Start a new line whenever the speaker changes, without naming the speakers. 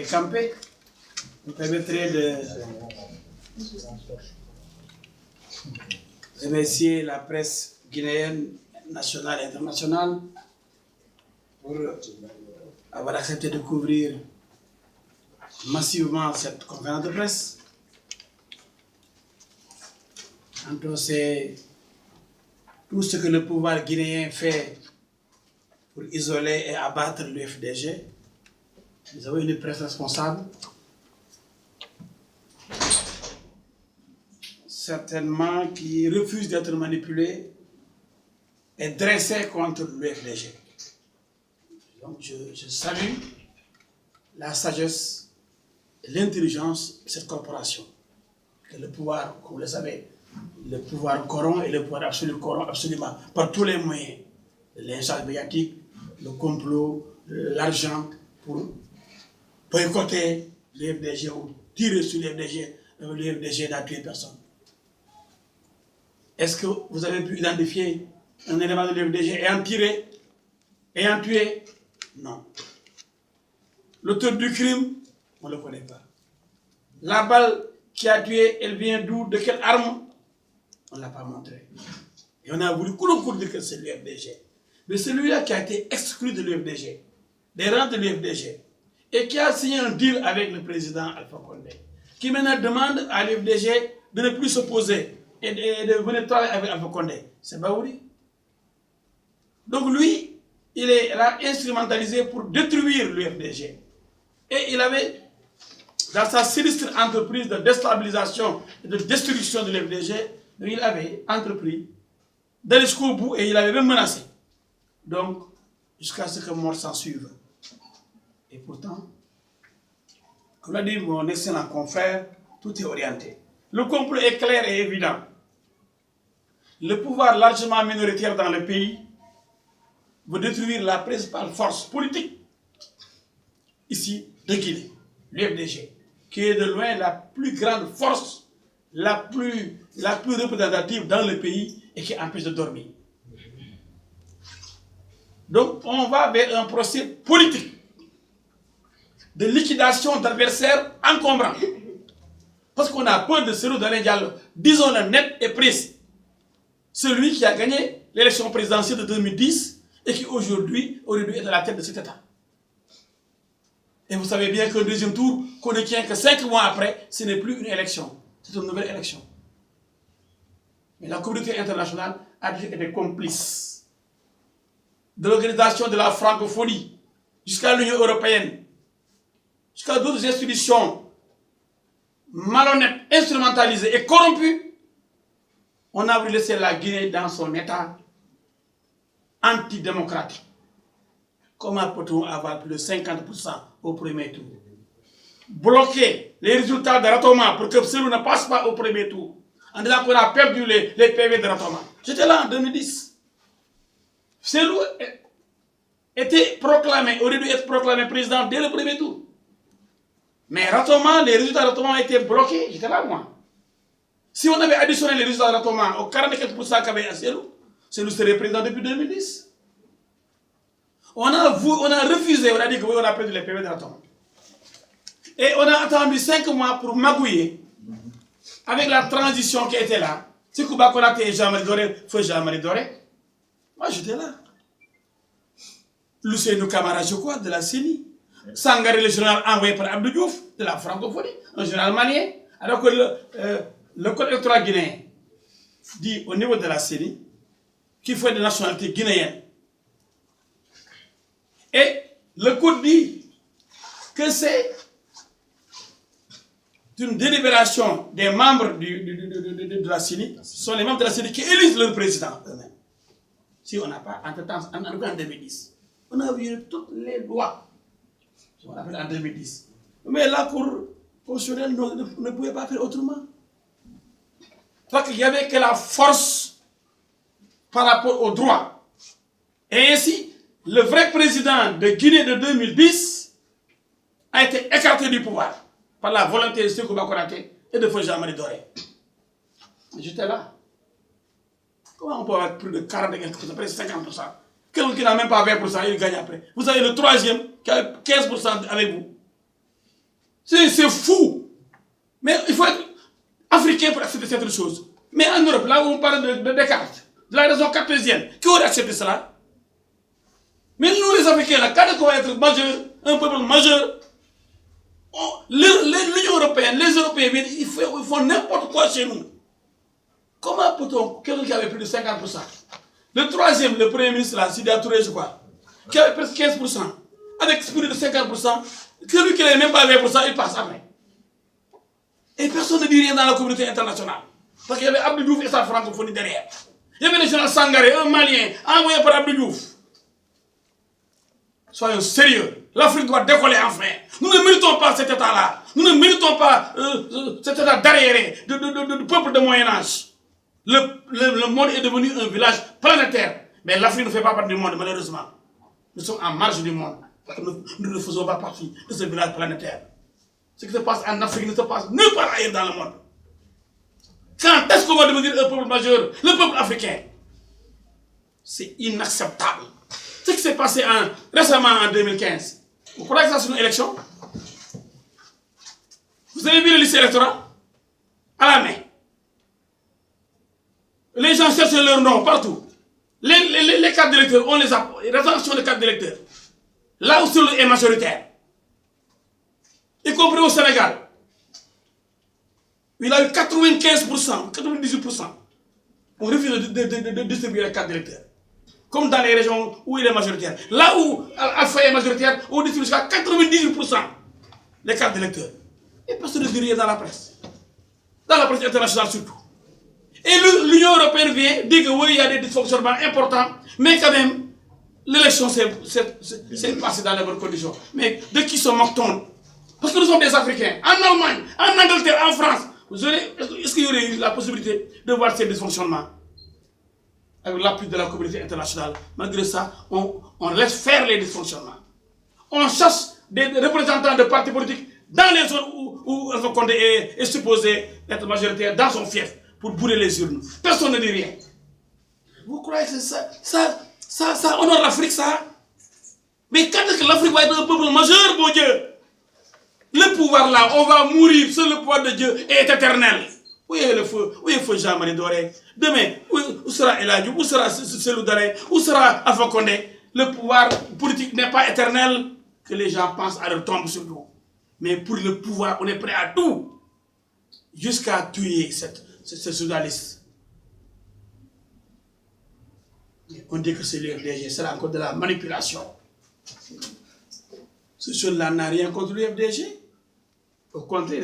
est campé. Vous permettrez de remercier la presse guinéenne, nationale et internationale, pour avoir accepté de couvrir massivement cette conférence de presse. C'est tout ce que le pouvoir guinéen fait pour isoler et abattre l'UFDG. Nous avons une presse responsable, certainement qui refuse d'être manipulée et dressée contre l'UFDG. Donc je salue la sagesse et l'intelligence de cette corporation. Que le pouvoir, comme vous le savez, le pouvoir corrompt et le pouvoir absolu corrompt absolument par tous les moyens. Le lynchage médiatique, le complot, l'argent pour boycotter l'UFDG ou tirer sur l'UFDG. L'UFDG n'a tué personne. Est-ce que vous avez pu identifier un élément de l'UFDG ayant tiré, ayant tué? Non. L'auteur du crime, on ne le connaît pas. La balle qui a tué, elle vient d'où? De quelle arme? On ne l'a pas montré. Et on a voulu dire que c'est l'UFDG. Mais celui-là qui a été exclu de l'UFDG, des rangs de l'UFDG, et qui a signé un deal avec le président Alpha Condé, qui maintenant demande à l'UFDG de ne plus s'opposer et de venir travailler avec Alpha Condé, c'est Baouri. Donc lui, il est là instrumentalisé pour détruire l'UFDG. Et il avait, dans sa sinistre entreprise de déstabilisation et de destruction de l'UFDG, il avait entrepris d'aller jusqu'au bout et il avait même menacé. Donc, jusqu'à ce que mort s'en suive. Et pourtant, comme l'a dit mon excellent confrère, tout est orienté. Le complot est clair et évident. Le pouvoir largement minoritaire dans le pays veut détruire la principale force politique ici de Guinée, l'UFDG, qui est de loin la plus grande force, la plus représentative dans le pays et qui empêche de dormir. Donc on va vers un procès politique de liquidation d'adversaires encombrants. Parce qu'on a peur de Cellou Dalein Diallo, disons-le net et précis. Celui qui a gagné l'élection présidentielle de 2010 et qui aujourd'hui aurait dû être à la tête de cet État. Et vous savez bien qu'un deuxième tour, qu'on ne tient que 5 mois après, ce n'est plus une élection, c'est une nouvelle élection. Mais la communauté internationale a déjà été complice de l'organisation de la francophonie jusqu'à l'Union européenne, jusqu'à d'autres institutions malhonnêtes, instrumentalisées et corrompues. On a voulu laisser la Guinée dans son état antidémocratique. Comment peut-on avoir plus de 50% au premier tour? Bloquer les résultats de Ratoma pour que Cellou ne passe pas au premier tour, en disant qu'on a perdu les PV de Ratoma. J'étais là en 2010. Cellou était proclamé, aurait dû être proclamé président dès le premier tour. Mais Ratoma, les résultats de Ratoma ont été bloqués. J'étais là, moi. Si on avait additionné les résultats de Ratoma aux 44% qu'avait à Cellou, Cellou serait président depuis 2010. On a refusé, on a dit que oui, on a perdu les PV de Ratoma. Et on a attendu 5 mois pour magouiller avec la transition qui était là. Si Kouba Konaté et Jean-Marie Doré, feu Jean-Marie Doré, moi j'étais là. Lucien Camara, je crois, de la CENI. Sangaré, le journal envoyé par Abdou Diouf, de la francophonie, un journal malien. Alors que le code électoral guinéen dit au niveau de la CENI qu'il faut de nationalité guinéenne. Et le code dit que c'est une délibération des membres de la CENI, ce sont les membres de la CENI qui élisent leur président eux-mêmes. Si on n'a pas, entre-temps, en 2010, on a vu toutes les lois, on appelle en 2010. Mais la Cour constitutionnelle ne pouvait pas faire autrement. Parce qu'il n'y avait que la force par rapport au droit. Et ainsi, le vrai président de Guinée de 2010 a été écarté du pouvoir par la volonté de Sékou Konaté et de feu Jean-Marie Doré. J'étais là. Comment on peut avoir plus de 40%, presque 50%? Quelqu'un qui n'a même pas 20%, il gagne après. Vous avez le troisième qui a 15% avec vous. c'est fou. Mais il faut être africain pour accepter cette chose. Mais en Europe, là où on parle de Descartes, de la raison cartésienne, qui aurait accepté cela? Mais nous, les Africains, là, quand on va être majeur, un peuple majeur, l'Union européenne, les Européens, ils font n'importe quoi chez nous. Comment peut-on, quelqu'un qui avait plus de 50%? Le troisième, le premier ministre, là, Sidi Touré, je crois, qui avait presque 15%, avec plus de 50%, celui qui n'avait même pas 20%, il passe après. Et personne ne dit rien dans la communauté internationale. Parce qu'il y avait Abdou Diouf et sa francophonie derrière. Il y avait le général Sangaré, un Malien, envoyé par Abdou Diouf. Soyons sérieux. L'Afrique doit décoller enfin. Nous ne méritons pas cet état-là. Nous ne méritons pas cet état d'arriéré, de peuple de Moyen-Âge. Le monde est devenu un village planétaire. Mais l'Afrique ne fait pas partie du monde, malheureusement. Nous sommes en marge du monde. Parce que nous ne faisons pas partie de ce village planétaire. Ce qui se passe en Afrique ne se passe nulle part ailleurs dans le monde. Quand est-ce qu'on va devenir un peuple majeur, le peuple africain? C'est inacceptable. Ce qui s'est passé récemment en 2015. Vous croyez que ça c'est une élection? Vous avez vu le lycée électoral? À la main. Les gens cherchent leur nom partout. Les cartes d'électeurs, on les a. Rétention de cartes d'électeurs. Là où celui est majoritaire. Y compris au Sénégal. Il a eu 95%, 98%. On refuse de distribuer les cartes d'électeurs. Comme dans les régions où il est majoritaire. Là où Alpha est majoritaire, on distribue jusqu'à 98% les cartes d'électeurs. Et personne ne dit rien dans la presse. Dans la presse internationale surtout. Et l'Union européenne vient dire que oui, il y a des dysfonctionnements importants, mais quand même, l'élection s'est passée dans les bonnes conditions. Mais de qui se moque-t-on? Parce que nous sommes des Africains. En Allemagne, en Angleterre, en France. Est-ce qu'il y aurait eu la possibilité de voir ces dysfonctionnements? Avec l'appui de la communauté internationale. Malgré ça, on laisse faire les dysfonctionnements. On cherche des représentants de partis politiques dans les zones où Alpha Condé est supposé être majoritaire dans son fief pour bourrer les urnes. Personne ne dit rien. Vous croyez que ça honore l'Afrique, ça? Mais quand est-ce que l'Afrique va être un peuple majeur, mon Dieu? Le pouvoir là, on va mourir, seul le pouvoir de Dieu est éternel. Où est le feu? Où est le feu Jean-Marie Doré? Demain, où sera El Hadji? Où sera Cellou Dalein? Où sera Alpha Condé? Le pouvoir politique n'est pas éternel, que les gens pensent à leur tombe sur nous. Mais pour le pouvoir, on est prêt à tout. Jusqu'à tuer ce journaliste. On dit que c'est l'UFDG, c'est encore de la manipulation. Ce jeune-là n'a rien contre l'UFDG. Au contraire.